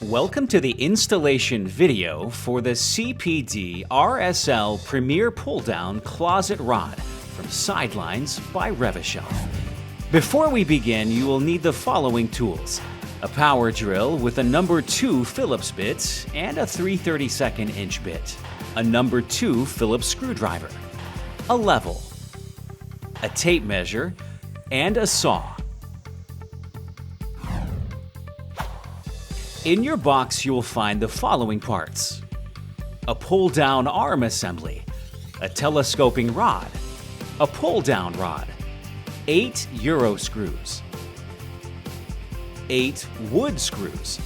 Welcome to the installation video for the CPDRSL Premier Pull-Down Closet Rod from Sidelines by REVASHELF. Before we begin, you will need the following tools: a power drill with a number 2 Phillips bit and a 3/32 inch bit, a number 2 Phillips screwdriver, a level, a tape measure, and a saw. In your box, you will find the following parts: a pull-down arm assembly, a telescoping rod, a pull-down rod, 8 Euro screws, 8 wood screws,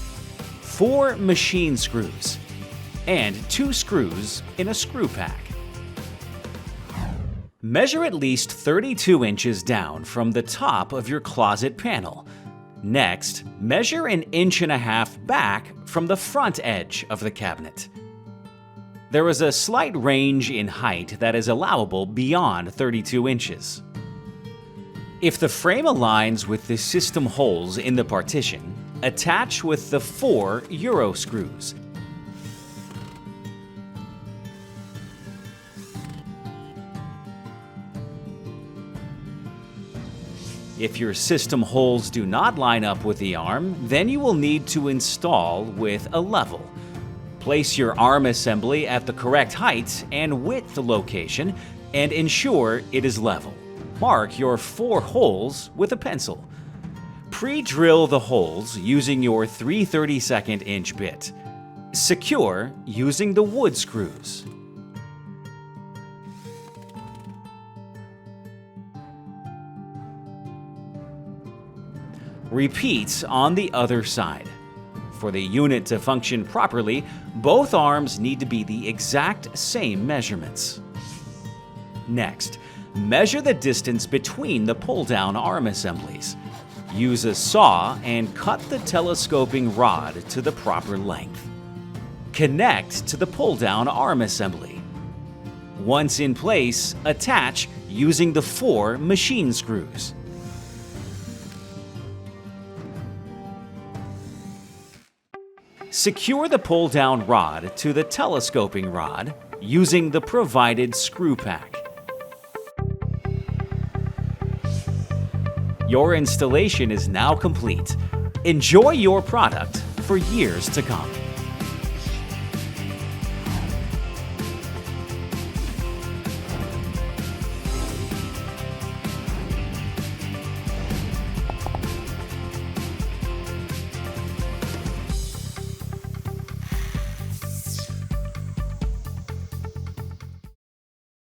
4 machine screws, and 2 screws in a screw pack. Measure at least 32 inches down from the top of your closet panel. Next, measure 1.5 inches back from the front edge of the cabinet. There is a slight range in height that is allowable beyond 32 inches. If the frame aligns with the system holes in the partition, attach with the 4 Euro screws. If your system holes do not line up with the arm, then you will need to install with a level. Place your arm assembly at the correct height and width location and ensure it is level. Mark your 4 holes with a pencil. Pre-drill the holes using your 3/32 inch bit. Secure using the wood screws. Repeat on the other side. For the unit to function properly, both arms need to be the exact same measurements. Next, measure the distance between the pull-down arm assemblies. Use a saw and cut the telescoping rod to the proper length. Connect to the pull-down arm assembly. Once in place, attach using the 4 machine screws. Secure the pull-down rod to the telescoping rod using the provided screw pack. Your installation is now complete. Enjoy your product for years to come.